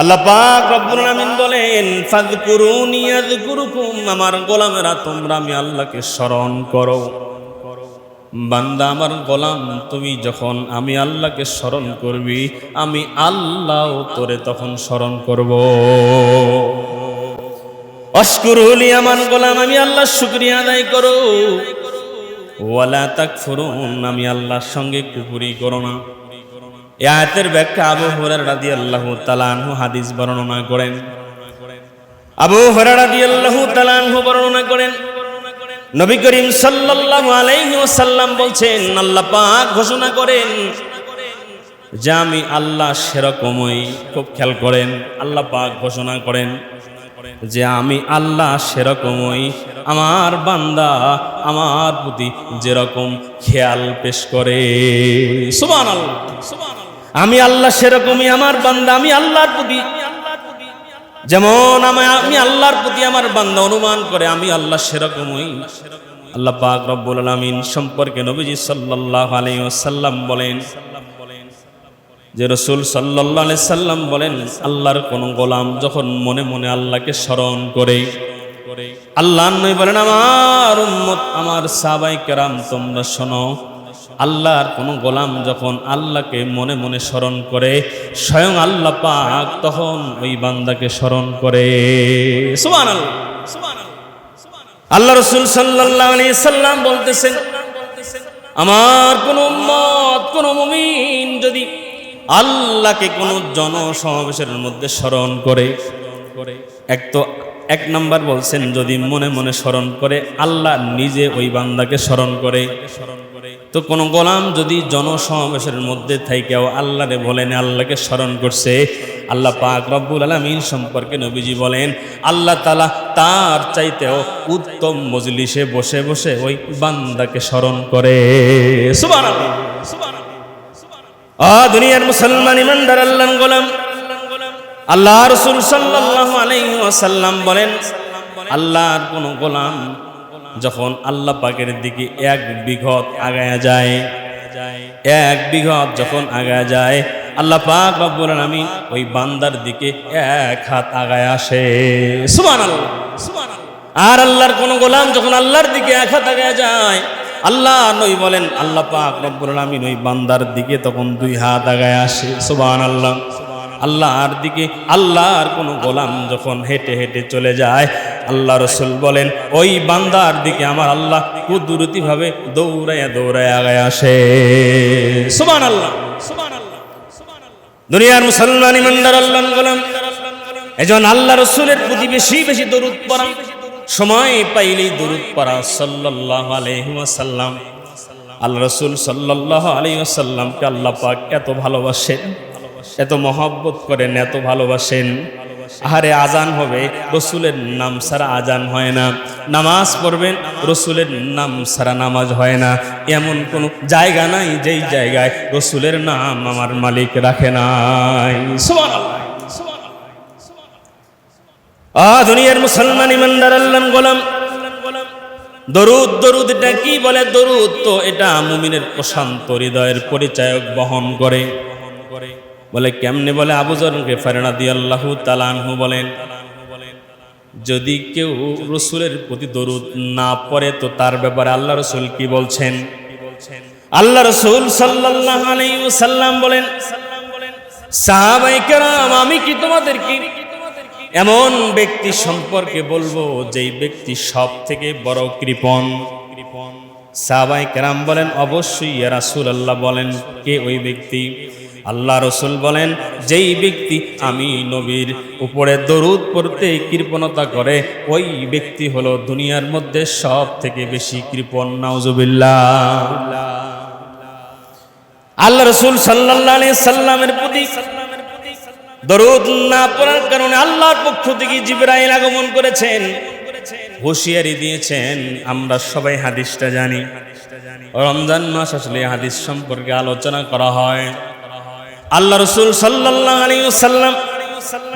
আল্লাহ পাক রব্বুল আলামিন বলেন, ফাযকুরুনি আযকুরুকুম, আমার গোলামেরা তোমরা আমি আল্লাহকে স্মরণ করো। বান্দা আমার গোলাম, তুমি যখন আমি আল্লাহকে স্মরণ করবি, আমি আল্লাহ তোরে তখন স্মরণ করব। আশকুরুলি, আমার গোলাম আমি আল্লাহর শুকরিয়া আদায় করো। ওয়ালা তাকফুরুন, আমি আল্লাহর সঙ্গে কুফরি করো না। এই আয়াতের ব্যাখ্যা আবু হুরায়রা রাদিয়াল্লাহু তাআলা আনহু হাদিস বর্ণনা করেন। আবু হুরায়রা রাদিয়াল্লাহু তাআলা আনহু বর্ণনা করেন, নবী করিম সাল্লাল্লাহু আলাইহি ওয়াসাল্লাম বলছেন, আল্লাহ পাক ঘোষণা করেন যে আমি আল্লাহ সেরকমই। খুব খেয়াল করেন, আল্লাহ পাক ঘোষণা করেন যে আমি আল্লাহ সেরকমই, আমার বান্দা আমার প্রতি যেরকম খেয়াল পেশ করে। সুবহানাল্লাহ। আমি আল্লাহ সেরকমই, আমার বান্দা আমি আল্লাহর প্রতি যেমন আমি আল্লাহর প্রতি আমার বান্দা অনুমান করে, আমি আল্লাহ সেরকমই। আল্লাহ পাক রব্বুল আলামিন সম্পর্কে নবীজি সাল্লাল্লাহু আলাইহি ওয়াসাল্লাম বলেন যে, রাসূল সাল্লাল্লাহু আলাইহি সাল্লাম বলেন, আল্লাহর কোন গোলাম যখন মনে মনে আল্লাহকে স্মরণ করে, আল্লাহর নবী বলেন, আমার উম্মত, আমার সাহাবায়ে কেরাম তোমরা শোনো, আল্লাহর কোন গোলাম যখন আল্লাহকে মনে মনে স্মরণ করে, স্বয়ং আল্লাহ পাক তখন ওই বান্দাকে স্মরণ করে। সুবহানাল্লাহ। আল্লাহ রাসূল সাল্লাল্লাহু আলাইহি সাল্লাম বলতেছেন, আমার কোন উম্মত, কোন মুমিন যদি আল্লাহকে কোন জনসমাবেশের মধ্যে স্মরণ করে, এক নাম্বার বলছেন যদি মনে মনে স্মরণ করে, আল্লাহ নিজে ওই বান্দাকে স্মরণ করে। তো কোন গোলাম যদি জনসমাবেশের মধ্যে থেকেও আল্লাহরে বলেন আল্লাহকে স্মরণ করছে, আল্লাহ পাক রব্বুল আলামিন সম্পর্কে নবীজি বলেন, আল্লাহ তাআলা তার চাইতেও উত্তম মজলিসে বসে বসে ওই বান্দাকে স্মরণ করে। সুবহানাল্লাহ। দুনিয়ার মুসলমান ইমানদার আল্লাহর গোলাম, আল্লাহ রাসূল সাল্লাল্লাহু আলাইহি ওয়াসাল্লাম বলেন, আল্লাহর কোন গোলাম যখন আল্লাহ পাকের দিকে এক বিঘত আগায়া যায়, এক বিঘত যখন আগায়া যায়, আল্লাহ পাক রব্বুল আলামিন ওই বান্দার দিকে এক হাত আগায় আসে। সুবহানাল্লাহ। আর আল্লাহর কোন গোলাম যখন আল্লাহর দিকে এক হাত আগায় যায়, আল্লাহ নবী বলেন, আল্লাহ পাক রব্বুল আলামিন ওই বান্দার দিকে তখন দুই হাত আগায় আসে। সুবহানাল্লাহ। আল্লাহর দিকে আল্লাহর কোনো গোলাম যখন হেঁটে হেঁটে চলে যায়, আল্লাহ রসুল বলেন ওই বান্দার দিকে আমার আল্লাহ কুদরতিভাবে দৌড়াইয়া দৌড়াইয়া আগায় আসে। সুবহানাল্লাহ, সুবহানাল্লাহ। দুনিয়ার মুসলমান ইমানদার আল্লাহর গোলাম, এজন্য আল্লাহ রসুলের প্রতি বেশি বেশি দরুদ পড়া, সময় পাইলেই দরুদ পড়া সাল্লাল্লাহু আলাইহি ওয়াসাল্লাম। আল্লাহ রসুল সাল্লাল্লাহু আলাইহি ওয়াসাল্লামকে আল্লাহ পাক এত ভালোবাসেন, এত মহব্বত করেন, এত ভালোবাসেন। আহারে আজান হবে, রসুলের নাম ছাড়া আজান হয় না। নামাজ পড়বেন, রসুলের নাম ছাড়া নামাজ হয় না। এমন কোনো জায়গা নাই যেই জায়গায় রসুলের নাম আমার মালিক রাখে নাই। সুবহানাল্লাহ। দুনিয়ার মুসলমান ইমানদার আল্লাহর গোলাম, দরুদ, দরুদ এটা কি বলে? দরুদ তো এটা মুমিনের প্রশান্ত হৃদয়ের পরিচায়ক বহন করে। বলে কেমনে? বলে আবু যর গিফারী রাদিয়াল্লাহু তাআলা আনহু বলেন, যদি কেউ রসুলের প্রতি দরুদ না পড়ে তো তার ব্যাপারে আল্লাহ রসুল কি বলছেন? আল্লাহ রসুল সাল্লাল্লাহু আলাইহি ওয়াসাল্লাম বলেন, সাহাবায়ে কেরাম, আমি কি তোমাদেরকে এমন ব্যক্তি সম্পর্কে বলবো যেই ব্যক্তি সব থেকে বড় কৃপণ? সাহাবায়ে কেরাম বলেন, অবশ্যই ইয়া রাসূলুল্লাহ। বলেন কে ওই ব্যক্তি? আল্লাহ রসুল বলেন, যেই ব্যক্তি আমি নবীর উপরে দরুদ পড়তে কৃপণতা করে ওই ব্যক্তি হলো দুনিয়ার মধ্যে সব থেকে বেশি কৃপণ। নাউজুবিল্লাহ। আল্লাহ রসুল সাল্লাল্লাহু আলাইহি সাল্লামের প্রতি দরুদ না পড়ার কারণে আল্লাহর পক্ষ থেকে জিবরাইল আগমন করেছেন, হুঁশিয়ারি দিয়েছেন। আমরা সবাই হাদিসটা জানি, রমজান মাস আসলে হাদিস সম্পর্কে আলোচনা করা হয়। আল্লাহ রসুল সাল্লাল্লাহু আলাইহি ওয়াসাল্লাম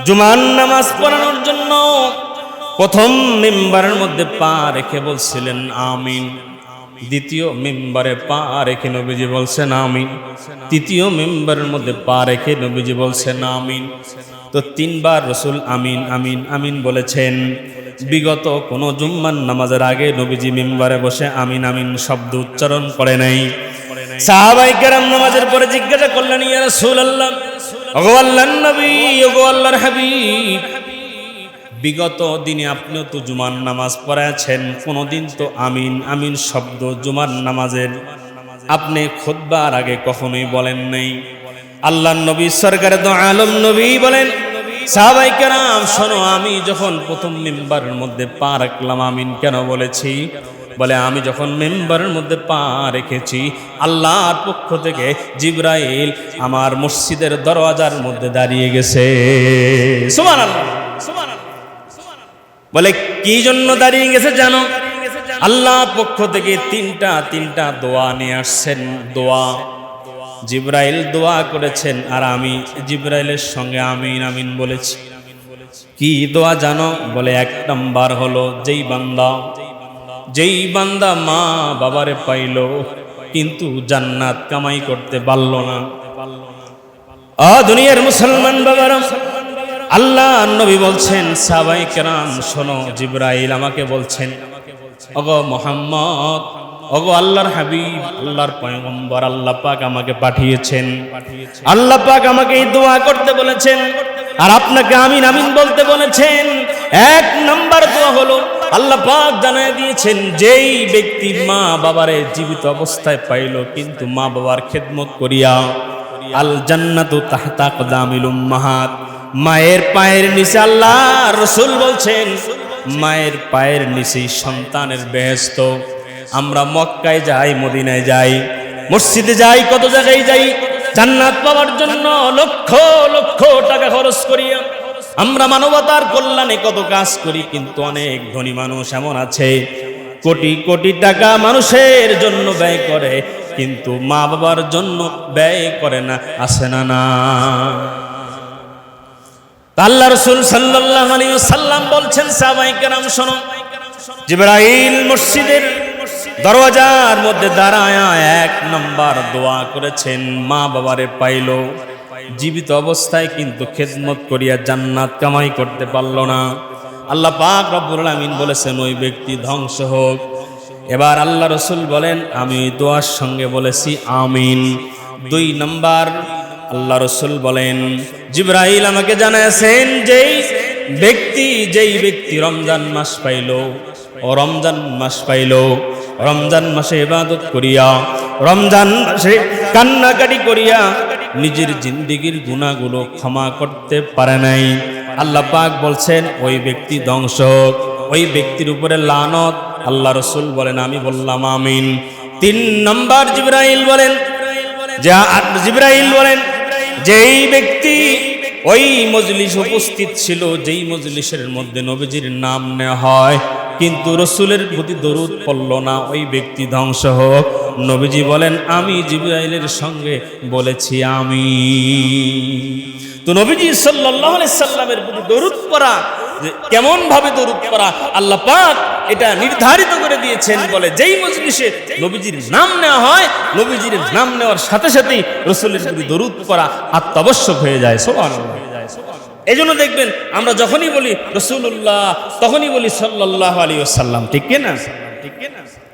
জুমার নামাজ পড়ানোর জন্য প্রথম মিম্বারের মধ্যে পা রেখে বলছিলেন আমিন। দ্বিতীয় মিম্বারে পা রেখে নবীজি বলছেন আমিন। তৃতীয় মিম্বারের মধ্যে পা রেখে নবীজি বলছেন আমিন। তো তিনবার রসুল আমিন আমিন আমিন বলেছেন। বিগত কোনো জুম্মার নামাজের আগে নবীজি মিম্বারে বসে আমিন আমিন শব্দ উচ্চারণ করে নাই। সাহাবায়ে কেরাম নামাজের পরে জিজ্ঞাসা করলেন, ইয়া রাসূলুল্লাহ, ওগো আল্লাহর নবী, ওগো আল্লাহর হাবিব, বিগত দিনে আপনিও তো জুমার নামাজ পড়াচ্ছেন, কোনোদিন তো আমিন আমিন শব্দ জুমার নামাজের আপনি খুতবার আগে কখনোই বলেন নাই। আল্লাহর নবী সরকারে দো আলম নবী বলেন, সাহাবায়ে কেরাম শোনো, আমি যখন প্রথম মিম্বারের মধ্যে পা রাখলাম আমিন কেন বলেছি? বলে আমি যখন মিম্বারের মধ্যে পা রেখেছি আল্লাহর পক্ষ থেকে জিবরাইল আমার মসজিদের দরওয়াজার মধ্যে দাঁড়িয়ে গেছে। সুবহানাল্লাহ, সুবহানাল্লাহ। বলে কি জন্য দাঁড়িয়ে গেছে জানো? আল্লাহর পক্ষ থেকে তিনটা দোয়া নিয়ে আসছেন। দোয়া জিবরাইল দোয়া করেছেন আর আমি জিবরাইলের সঙ্গে আমিন আমিন বলেছি। কি দোয়া জানো? বলে এক নাম্বার হলো, যেই বান্দা মা বাবারে পাইল কিন্তু জান্নাত কামাই করতে পারল না। দুনিয়ার মুসলমান বাবারা, আল্লাহ নবী বলছেন, সাহাবায়ে কেরাম শোনো, জিবরাইল আমাকে বলছেন, ওগো মুহাম্মদ, ওগো আল্লাহর হাবিব, আল্লাহর পয়গম্বর, আল্লাহ পাক আমাকে পাঠিয়েছেন, আল্লাহ পাক আমাকে এই দোয়া করতে বলেছেন আর আপনাকে আমিন আমিন বলতে বলেছেন। এক নাম্বার দোয়া হলো, আল্লাহ পাক জানায় দিয়েছেন, যেই ব্যক্তি মা বাবারে জীবিত অবস্থায় পাইল কিন্তু মা বাবার খেদমত করিয়া, আল জান্নাতু তাহতা আকদামিল উম্মাহাত, মায়ের পায়ের নিচে, আল্লাহ রাসূল বলছেন মায়ের পায়ের নিচেই সন্তানের বেহেশত। আমরা মক্কায় যাই, মদিনায় যাই, মসজিদে যাই, কত জায়গায় যাই, জান্নাত পাওয়ার জন্য লক্ষ লক্ষ টাকা খরচ করিয়া আমরা মানবতার কল্যাণে কত কাজ করি, কিন্তু অনেক ধনী মানুষ এমন আছে কোটি কোটি টাকা মানুষের জন্য ব্যয় করে কিন্তু মা বাবার জন্য ব্যয় করে না। আছে না? না। আল্লাহ রাসূল সাল্লাল্লাহু আলাইহি ওয়াসাল্লাম বলছেন, সাহাবায়ে কেরাম শোনো, জিবরাইল মসজিদের দরওয়াজার মধ্যে দাঁড়ায় এক নাম্বার দোয়া করেছেন, মা বাবারে পাইল জীবিত অবস্থায় কিন্তু খেদমত করিয়া জান্নাত কামাই করতে পারল না। আল্লাহ পাক রব্বুল আলামিন বলেছেন ওই ব্যক্তি ধ্বংস হোক। এবার আল্লাহ রাসূল বলেন, আমি ওই দোয়ার সঙ্গে বলেছি আমিন। দুই নাম্বার আল্লাহ রাসূল বলেন, জিবরাইল আমাকে জানাইছেন যেই ব্যক্তি রমজান মাস পাইলো, রমজান মাসে ইবাদত করিয়া, রমজান মাসে কান্নাকাটি করিয়া নিজের জিন্দেগীর গুনাহগুলো ক্ষমা করতে পারে নাই, আল্লাহ পাক বলছেন ওই ব্যক্তি ধ্বংস হোক, ওই ব্যক্তির উপরে লানত। আল্লাহ রাসূল বলেন, আমি বললাম আমিন। 3 নম্বর জিবরাইল বলেন যেই ব্যক্তি ওই মজলিস উপস্থিত ছিল, যেই মজলিসের মধ্যে নবীজির নাম নেওয়া হয় কিন্তু রাসূলের প্রতি দরুদ পড়ল না, ওই ব্যক্তি ধ্বংস হোক। নবীজি বলেন, আমি জিবরাইলের সঙ্গে বলেছি আমি। তো নবীজি সাল্লাল্লাহু আলাইহি সাল্লামের প্রতি দরুদ পড়া, কেমন ভাবে দরুদ পড়া আল্লাহ পাক এটা নির্ধারিত করে দিয়েছেন। বলে যেই মজলিসে নবীজির নাম নেওয়া হয়, নবীজির নাম নেওয়ার সাথে সাথেই রাসূলের প্রতি দরুদ পড়া আত্মাবশ্যক হয়ে যায়। সুবহানাল্লাহ। এই জন্য দেখবেন আমরা যখনই বলি রাসূলুল্লাহ তখনই বলি সাল্লাল্লাহু আলাইহি ওয়াসাল্লাম, ঠিক কি না?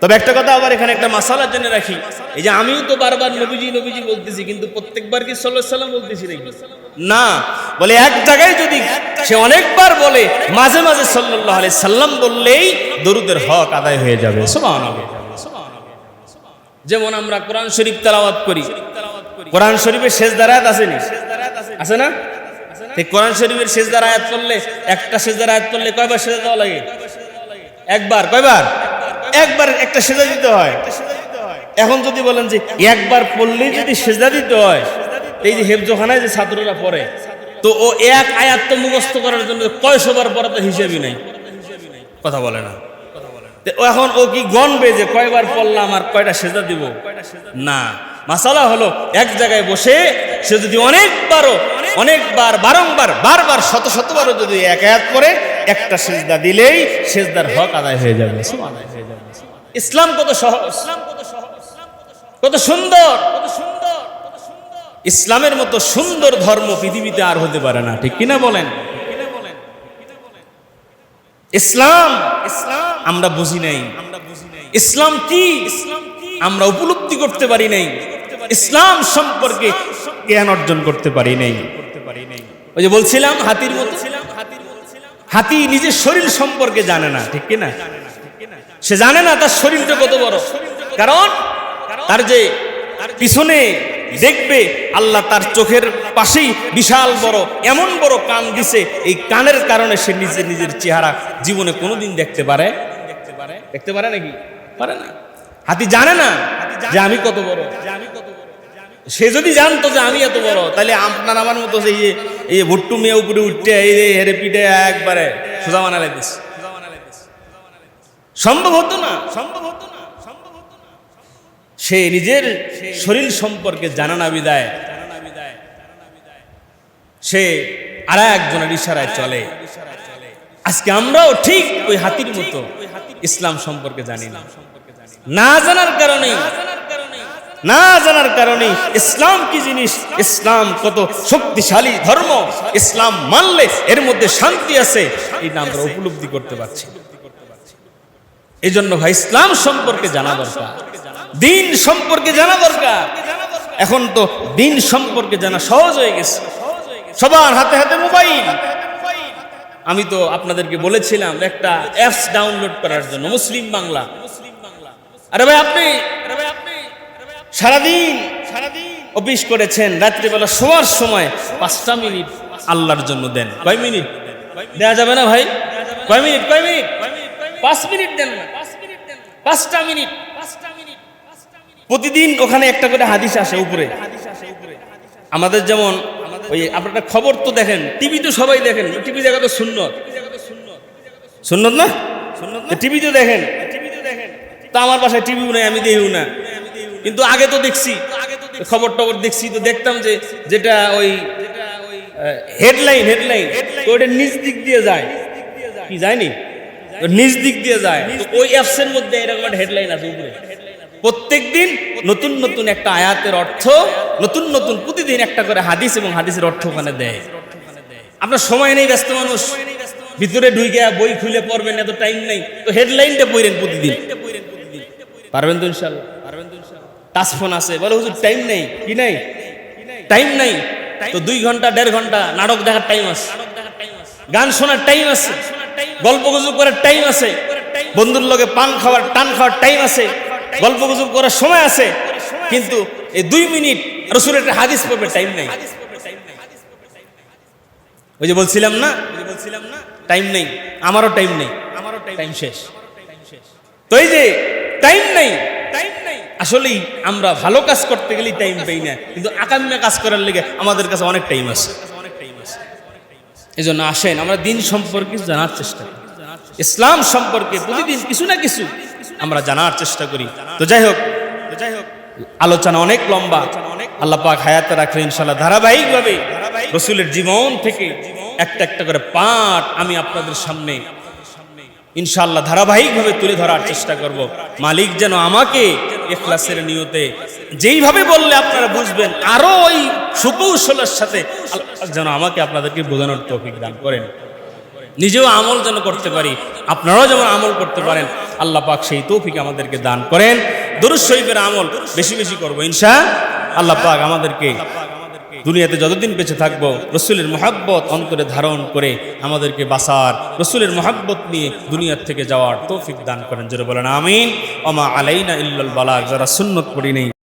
তবে একটা কথা আবার এখানে একটা মাসালা জেনে রাখি, এই যে আমিও তো বারবার নবীজি বলতেছি, কিন্তু প্রত্যেকবার কি সাল্লাল্লাহু আলাইহি ওয়াসাল্লাম বলতেছি নাকি? না, বলে এক জায়গায় যদি সে অনেকবার বলে, মাঝে মাঝে সাল্লাল্লাহু আলাইহি সাল্লাম বললেই দরুদের হক আদায় হয়ে যাবে। সুবহানাল্লাহ। যেমন আমরা কোরআন শরীফ তেলাওয়াত করি, কোরআন শরীফের সেজদার আয়াত আছে না? কোরআন শরীফের সেজদার আয়াত পড়লে, একটা সেজদার আয়াত পড়লে কয়বার সেজদা দেওয়া লাগে? একবার। কয়বার? একবার একটা সেজদা দিতে হয়। এখন যদি বলেন যে একবার পড়লেই যদি সেজদা দিতে হয়, এই যে হেফজখানায় যে ছাত্ররা পড়ে, তো ও এক আয়াত তো মুখস্থ করার জন্য কয়শোবার পড়া তো হিসেবই নাই, কথা বলে না। এখন ও কি গণবে যে কয়বার পড়লাম আর কয়টা সেজদা দিব? না, মাসালা হলো এক জায়গায় বসে সে যদি অনেকবার বারবার শতবারও যদি এক আয়াত পড়ে, একটা সেজদা দিলেই সেজদার হক আদায় হয়ে যাবে। ইসলাম কত সহজ, কত সুন্দর। ইসলামের মতো সুন্দর ধর্ম পৃথিবীতে আর হতে পারে না, ঠিক কিনা বলেন? ইসলাম আমরা বুঝি নাই, ইসলাম কি আমরা উপলব্ধি করতে পারি নাই, ইসলাম সম্পর্কে জ্ঞান অর্জন করতে পারি নাই। ওই যে বলছিলাম হাতির মতো, হাতি নিজের শরীর সম্পর্কে জানে না, ঠিক কিনা? সে জানে না তার শরীরটা কত বড়, কারণ তার যে পিছনে দেখবে আল্লাহ তার চোখের পাশেই বিশাল বড়, এমন বড় কান দিছে, এই কানের কারণে সে নিজের চেহারা জীবনে কোনোদিন দেখতে পারে নাকি? পারে না। হাতি জানে না যে আমি কত বড়। সে যদি জানতো যে আমি এত বড়, তাহলে আপনার আমার মতো এই ভুট্টু মেয়ে উপরে উঠতে হেরে পিঠে একবারে সোজা বানালে দিস, সম্ভব হতো না। সে নিজের শরীর সম্পর্কে জানা না বিদায় সে আর একজনের ইশারায় চলে। আজকে আমরাও ঠিক ওই হাতির মতো ইসলাম সম্পর্কে জানি না। না জানার কারণে ইসলাম কি জিনিস, ইসলাম কত শক্তিশালী ধর্ম, ইসলাম মানলে এর মধ্যে শান্তি আছে, এটা আমরা উপলব্ধি করতে পারছি। এই জন্য ভাই ইসলাম সম্পর্কে জানা দরকার, দিন সম্পর্কে জানা দরকার। এখন তো দিন সম্পর্কে জানা সহজ হয়ে গেছে, সবার হাতে হাতে মোবাইল। আমি তো আপনাদেরকে বলেছিলাম একটা অ্যাপস ডাউনলোড করার জন্য, মুসলিম বাংলা। আরে ভাই আপনি সারাদিন অফিস করেছেন, রাত্রিবেলা শোয়ার সময় 5টা মিনিট আল্লাহর জন্য দেন। কয় মিনিট দেয়া যাবে না ভাই? কয় মিনিট? 5 মিনিট দেন না, 5টা মিনিট প্রতিদিন। ওখানে একটা করে হাদিস আসে উপরে। আমাদের যেমন ওই আপনারা খবর তো দেখেন, টিভি তো সবাই দেখেন, টিভি দেখা তো সুন্নত না, টিভি তো দেখেন। তা আমার বাসায় টিভিও নাই, আমি দেখিও না, কিন্তু আগে তো দেখছি, খবর টবর দেখছি, তো দেখতাম যে যেটা ওই হেডলাইন তো ওটা নিজ দিক দিয়ে যায়, কি যায়নি, নিজ দিক দিয়ে যায়। তো ওই অ্যাপসের মধ্যে এরকম একটা হেডলাইন আছে উপরে, প্রত্যেকদিন নতুন একটা আয়াতের অর্থ, নতুন প্রতিদিন একটা করে হাদিস এবং হাদিসের অর্থ ওখানে দেয়। আপনার সময় নেই, ব্যস্ত মানুষ, ভিতরে ঢুকে বই খুলে পড়বেন, এত টাইম নেই, তো হেডলাইনটা পড়েন প্রতিদিন। পারবেন তো ইনশাআল্লাহ? টাচ ফোন আছে, বলে হুজুর টাইম নেই, কি নাই? টাইম নাই তো 2 ঘন্টা 1.5 ঘন্টা নাটক দেখার টাইম আছে, গান শোনার টাইম আছে, গল্প গুজব করার টাইম আছে, বন্ধুর লগে পান খাওয়ার টান খাওয়ার টাইম আছে, গল্প গুজব করার সময় আছে, কিন্তু এই 2 মিনিট রাসূলের একটা হাদিস পড়বে টাইম নাই। ওই যে বলছিলাম না টাইম নেই, আমারও টাইম নেই, টাইম শেষ। তো এই যে টাইম নেই, আসলেই আমরা ভালো কাজ করতে গেলেই টাইম পাই না, কিন্তু আকাম্য কাজ করার লেগে আমাদের কাছে অনেক টাইম আছে। এই জন্য আসেন আমরা দিন সম্পর্কে জানার চেষ্টা করি, ইসলাম সম্পর্কে প্রতিদিন কিছু না কিছু আমরা জানার চেষ্টা করি। তো যাই হোক আলোচনা অনেক লম্বা, আল্লাহ পাক হায়াতে রাখলে ইনশাআল্লাহ ধারাবাহিকভাবে রাসূলের জীবন থেকে একটা একটা করে পাঠ আমি আপনাদের সামনে ইনশাআল্লাহ ধারাবাহিকভাবে তুলে ধরার চেষ্টা করব। মালিক যেন আমাকে ইখলাসের নিয়তে যেইভাবে বললে আপনারা বুঝবেন, আরো ওই সুকৌশলের সাথে যেন আমাকে আপনাদেরকে বোঝানোর তৌফিক দান করেন, নিজেও আমল যেন করতে পারি, আপনারাও যেমন আমল করতে পারেন, আল্লাহ পাক সেই তৌফিক আমাদেরকে দান করেন। দরুদ শরীফের আমল বেশি বেশি করবো ইনশাআল্লাহ। পাক আমাদেরকে দুনিয়াতে যতদিন বেঁচে থাকবো রাসূলের মহব্বত অন্তরে ধারণ করে আমাদেরকে বাঁচার, রাসূলের মহব্বত নিয়ে দুনিয়ার থেকে যাওয়ার তৌফিক দান করেন। জোরে বলেন আমিন। ওমা আলাইনা ইল্লাল বালাগ। যারা সুন্নত পড়ি নেই